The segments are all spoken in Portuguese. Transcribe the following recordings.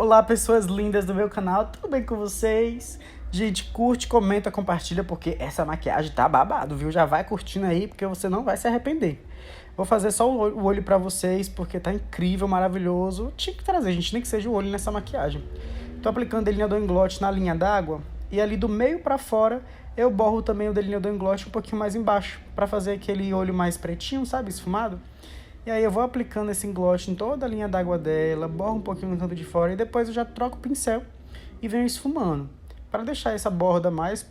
Olá, pessoas lindas do meu canal, tudo bem com vocês? Gente, curte, comenta, compartilha, porque essa maquiagem tá babado, viu? Já vai curtindo aí, porque você não vai se arrepender. Vou fazer só o olho pra vocês, porque tá incrível, maravilhoso. Tinha que trazer, gente, nem que seja o olho nessa maquiagem. Tô aplicando delineador em gloss na linha d'água, e ali do meio pra fora, eu borro também o delineador em gloss um pouquinho mais embaixo, pra fazer aquele olho mais pretinho, sabe, esfumado. E aí eu vou aplicando esse gloss em toda a linha d'água dela, borro um pouquinho no canto de fora e depois eu já troco o pincel e venho esfumando. Para deixar essa borda mais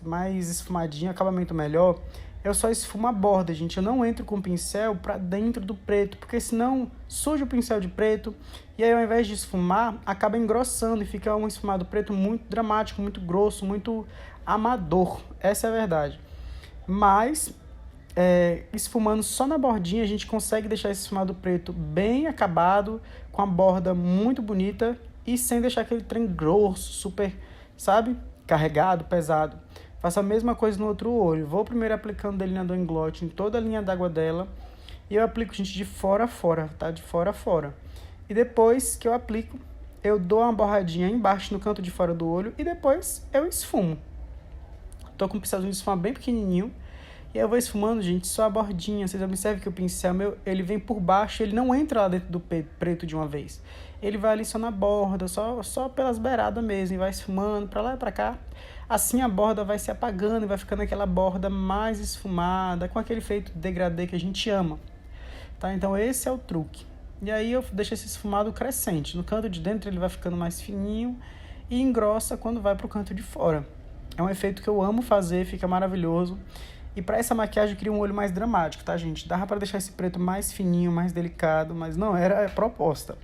esfumadinha, acabamento melhor, eu só esfumo a borda, gente. Eu não entro com o pincel para dentro do preto, porque senão suja o pincel de preto e aí ao invés de esfumar, acaba engrossando e fica um esfumado preto muito dramático, muito grosso, muito amador. Essa é a verdade. Mas esfumando só na bordinha, a gente consegue deixar esse esfumado preto bem acabado, com a borda muito bonita e sem deixar aquele trem grosso, super, sabe? Carregado, pesado. Faço a mesma coisa no outro olho. Vou primeiro aplicando delineador em gloss em toda a linha d'água dela e eu aplico, gente, de fora a fora, tá? De fora a fora. E depois que eu aplico, eu dou uma borradinha embaixo no canto de fora do olho e depois eu esfumo. Tô com um pincelzinho de esfumar bem pequenininho. E aí eu vou esfumando, gente, só a bordinha. Vocês observam que o pincel meu, ele vem por baixo, ele não entra lá dentro do preto de uma vez. Ele vai ali só na borda, só pelas beiradas mesmo, e vai esfumando pra lá e pra cá. Assim a borda vai se apagando e vai ficando aquela borda mais esfumada, com aquele efeito degradê que a gente ama. Tá? Então esse é o truque. E aí eu deixo esse esfumado crescente. No canto de dentro ele vai ficando mais fininho e engrossa quando vai pro canto de fora. É um efeito que eu amo fazer, fica maravilhoso. E para essa maquiagem eu queria um olho mais dramático, tá, gente? Dava para deixar esse preto mais fininho, mais delicado, mas não era a proposta.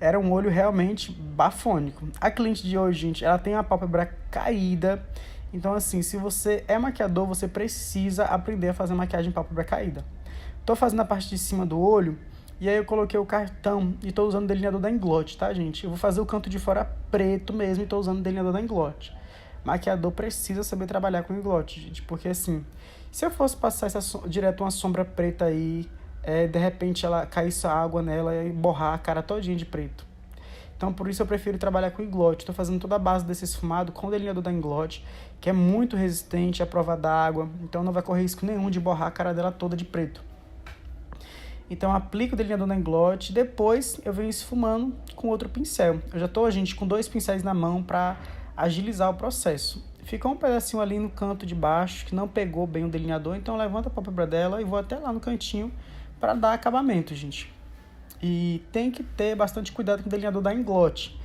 Era um olho realmente bafônico. A cliente de hoje, gente, ela tem a pálpebra caída. Então, assim, se você é maquiador, você precisa aprender a fazer maquiagem pálpebra caída. Tô fazendo a parte de cima do olho, e aí eu coloquei o cartão e tô usando o delineador da Inglot, tá, gente? Eu vou fazer o canto de fora preto mesmo e tô usando o delineador da Inglot. Maquiador precisa saber trabalhar com Inglot, gente, porque assim, se eu fosse passar direto uma sombra preta aí, de repente ela caísse água nela e borrar a cara todinha de preto. Então por isso eu prefiro trabalhar com Inglot. Estou fazendo toda a base desse esfumado com o delineador da Inglot, que é muito resistente à prova d'água, então não vai correr risco nenhum de borrar a cara dela toda de preto. Então eu aplico o delineador da Inglot, depois eu venho esfumando com outro pincel. Eu já estou, gente, com 2 pincéis na mão para agilizar o processo. Ficou um pedacinho ali no canto de baixo que não pegou bem o delineador, então eu levanto a pálpebra dela e vou até lá no cantinho para dar acabamento, gente. E tem que ter bastante cuidado com o delineador da Inglot.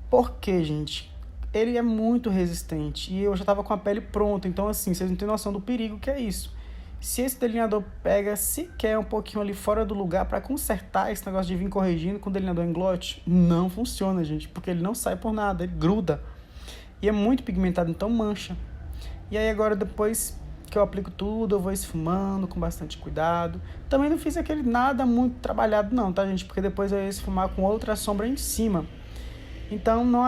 Porque, gente, ele é muito resistente e eu já estava com a pele pronta, então assim, vocês não têm noção do perigo que é isso. Se esse delineador pega sequer um pouquinho ali fora do lugar para consertar esse negócio de vir corrigindo com o delineador Inglot, não funciona, gente, porque ele não sai por nada, ele gruda. E é muito pigmentado, então mancha. E aí agora depois que eu aplico tudo, eu vou esfumando com bastante cuidado. Também não fiz aquele nada muito trabalhado não, tá, gente? Porque depois eu ia esfumar com outra sombra em cima. Então não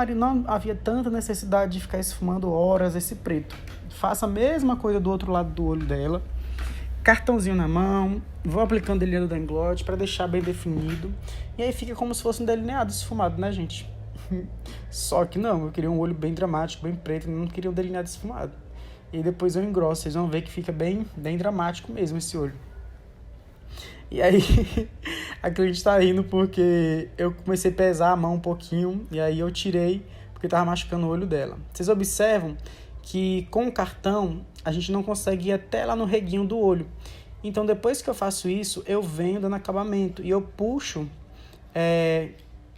havia tanta necessidade de ficar esfumando horas esse preto. Faço a mesma coisa do outro lado do olho dela. Cartãozinho na mão, vou aplicando o delineador da Inglot para deixar bem definido. E aí fica como se fosse um delineado esfumado, né, gente? Só que não, eu queria um olho bem dramático, bem preto, não queria um delineado esfumado. E depois eu engrosso, vocês vão ver que fica bem dramático mesmo esse olho. E aí, a cliente tá rindo porque eu comecei a pesar a mão um pouquinho, e aí eu tirei, porque tava machucando o olho dela. Vocês observam que com o cartão, a gente não consegue ir até lá no reguinho do olho. Então depois que eu faço isso, eu venho dando acabamento, e eu puxo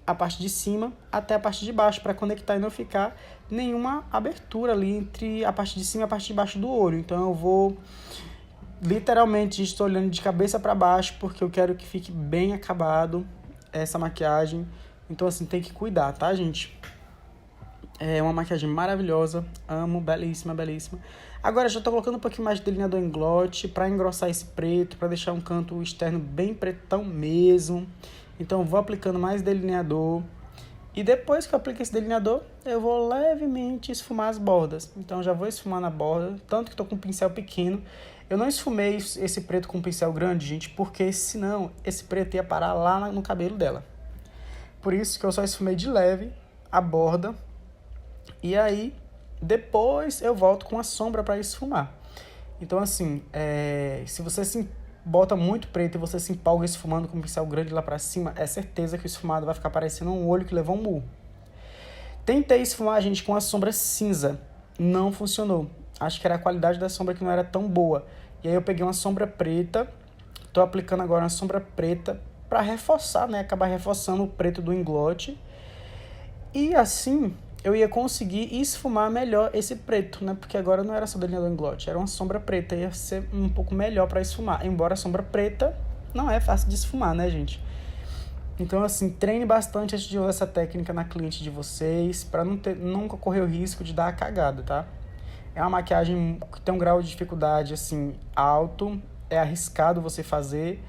a parte de cima até a parte de baixo para conectar e não ficar nenhuma abertura ali entre a parte de cima e a parte de baixo do olho. Então eu vou literalmente, estou olhando de cabeça para baixo porque eu quero que fique bem acabado essa maquiagem. Então assim, tem que cuidar, tá, gente? É uma maquiagem maravilhosa, amo, belíssima, belíssima. Agora já tô colocando um pouquinho mais de delineador em gloss para engrossar esse preto, para deixar um canto externo bem pretão mesmo. Então vou aplicando mais delineador. E depois que eu aplico esse delineador, eu vou levemente esfumar as bordas. Então já vou esfumar na borda, tanto que tô com um pincel pequeno. Eu não esfumei esse preto com um pincel grande, gente, porque senão esse preto ia parar lá no cabelo dela. Por isso que eu só esfumei de leve a borda. E aí, depois eu volto com a sombra para esfumar. Então, assim, se você se bota muito preto e você se empolga esfumando com um pincel grande lá pra cima, é certeza que o esfumado vai ficar parecendo um olho que levou um murro. Tentei esfumar, gente, com a sombra cinza. Não funcionou. Acho que era a qualidade da sombra que não era tão boa. E aí eu peguei uma sombra preta. Tô aplicando agora uma sombra preta pra reforçar, né? Acabar reforçando o preto do englote. E assim eu ia conseguir esfumar melhor esse preto, né? Porque agora não era só delineador englote, era uma sombra preta. Ia ser um pouco melhor pra esfumar. Embora a sombra preta não é fácil de esfumar, né, gente? Então, assim, treine bastante antes de usar essa técnica na cliente de vocês, para nunca correr o risco de dar a cagada, tá? É uma maquiagem que tem um grau de dificuldade, assim, alto, é arriscado você fazer,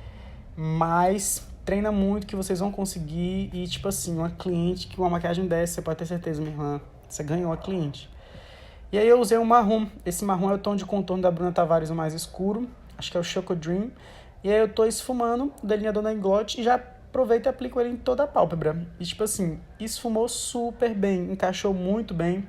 mas treina muito que vocês vão conseguir e, tipo assim, uma cliente que uma maquiagem dessa, você pode ter certeza, minha irmã, você ganhou a cliente. E aí eu usei um marrom, esse marrom é o tom de contorno da Bruna Tavares, o mais escuro, acho que é o Choco Dream, e aí eu tô esfumando o delineador na englote e já aproveito e aplico ele em toda a pálpebra. E tipo assim, esfumou super bem, encaixou muito bem.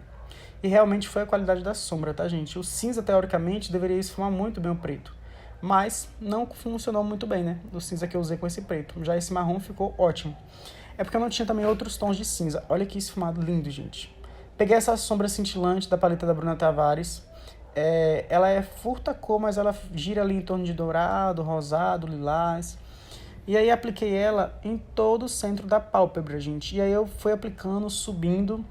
E realmente foi a qualidade da sombra, tá, gente? O cinza, teoricamente, deveria esfumar muito bem o preto. Mas não funcionou muito bem, né? O cinza que eu usei com esse preto. Já esse marrom ficou ótimo. É porque eu não tinha também outros tons de cinza. Olha que esfumado lindo, gente. Peguei essa sombra cintilante da paleta da Bruna Tavares. Ela é furta cor, mas ela gira ali em torno de dourado, rosado, lilás. E aí apliquei ela em todo o centro da pálpebra, gente. E aí eu fui aplicando, subindo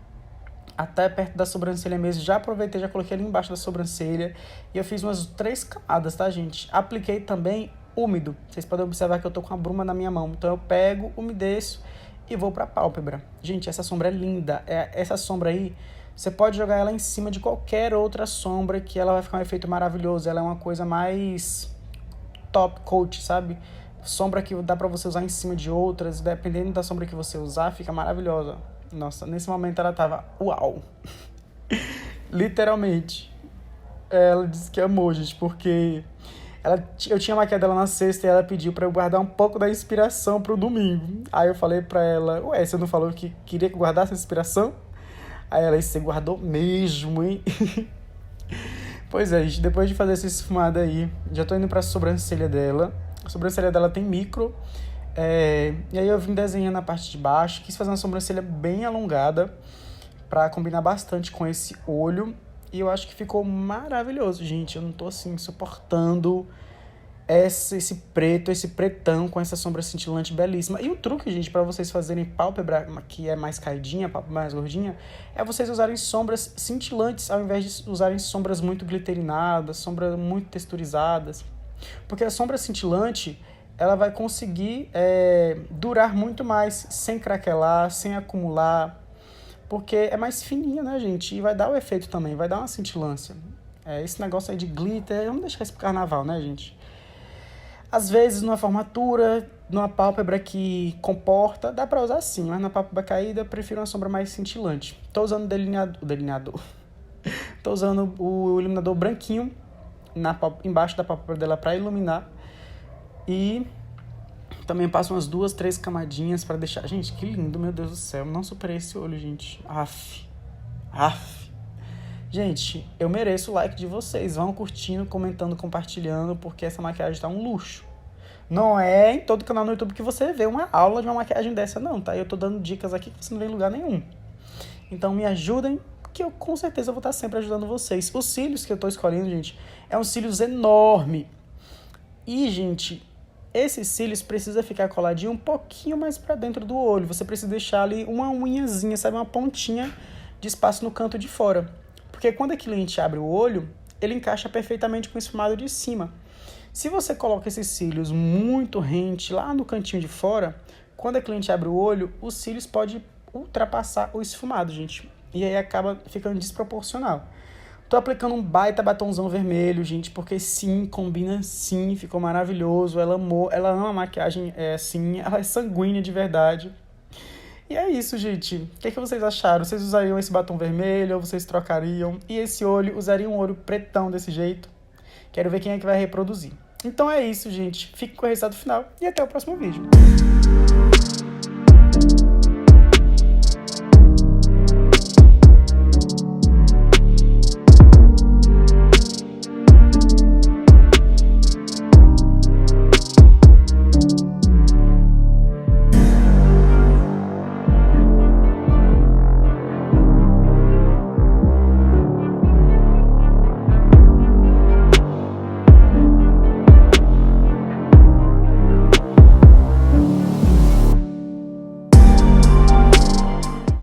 até perto da sobrancelha mesmo. Já aproveitei, já coloquei ali embaixo da sobrancelha. E eu fiz umas 3 camadas, tá, gente? Apliquei também úmido. Vocês podem observar que eu tô com a bruma na minha mão. Então eu pego, umedeço e vou pra pálpebra. Gente, essa sombra é linda. Essa sombra aí, você pode jogar ela em cima de qualquer outra sombra que ela vai ficar um efeito maravilhoso. Ela é uma coisa mais top coat, sabe? Sombra que dá pra você usar em cima de outras, dependendo da sombra que você usar, fica maravilhosa. Nossa, nesse momento ela tava uau. Literalmente. Ela disse que amou, gente, porque eu tinha maquiado ela na sexta e ela pediu pra eu guardar um pouco da inspiração pro domingo. Aí eu falei pra ela, ué, você não falou que queria que eu guardasse a inspiração? Aí ela disse, você guardou mesmo, hein? Pois é, gente, depois de fazer essa esfumada aí, já tô indo pra sobrancelha dela. A sobrancelha dela tem micro. E aí eu vim desenhando a parte de baixo. Quis fazer uma sobrancelha bem alongada pra combinar bastante com esse olho. E eu acho que ficou maravilhoso, gente. Eu não tô, assim, suportando esse preto, esse pretão com essa sombra cintilante belíssima. E o truque, gente, pra vocês fazerem pálpebra que é mais caidinha, pálpebra mais gordinha, é vocês usarem sombras cintilantes ao invés de usarem sombras muito glicerinadas, sombras muito texturizadas. Porque a sombra cintilante, ela vai conseguir durar muito mais, sem craquelar, sem acumular, porque é mais fininha, né, gente? E vai dar o efeito também, vai dar uma cintilância. Esse negócio aí de glitter, vamos deixar isso pro carnaval, né, gente? Às vezes, numa formatura, numa pálpebra que comporta, dá pra usar sim, mas na pálpebra caída, eu prefiro uma sombra mais cintilante. Tô usando o delineador. Tô usando o iluminador branquinho embaixo da pálpebra dela pra iluminar. E também passo umas 2, 3 camadinhas pra deixar... Gente, que lindo, meu Deus do céu. Não superei esse olho, gente. Aff. Gente, eu mereço o like de vocês. Vão curtindo, comentando, compartilhando, porque essa maquiagem tá um luxo. Não é em todo canal no YouTube que você vê uma aula de uma maquiagem dessa, não, tá? Eu tô dando dicas aqui que você não vê em lugar nenhum. Então me ajudem, que eu com certeza vou estar sempre ajudando vocês. Os cílios que eu tô escolhendo, gente, é um cílios enorme. E, gente, esses cílios precisa ficar coladinho um pouquinho mais pra dentro do olho. Você precisa deixar ali uma unhazinha, sabe? Uma pontinha de espaço no canto de fora. Porque quando a cliente abre o olho, ele encaixa perfeitamente com o esfumado de cima. Se você coloca esses cílios muito rente lá no cantinho de fora, quando a cliente abre o olho, os cílios podem ultrapassar o esfumado, gente. E aí acaba ficando desproporcional. Tô aplicando um baita batonzão vermelho, gente, porque sim, combina sim, ficou maravilhoso. Ela amou, ela ama a maquiagem assim, ela é sanguínea de verdade. E é isso, gente. O que vocês acharam? Vocês usariam esse batom vermelho ou vocês trocariam? E esse olho, usariam um olho pretão desse jeito? Quero ver quem é que vai reproduzir. Então é isso, gente. Fique com o resultado final e até o próximo vídeo.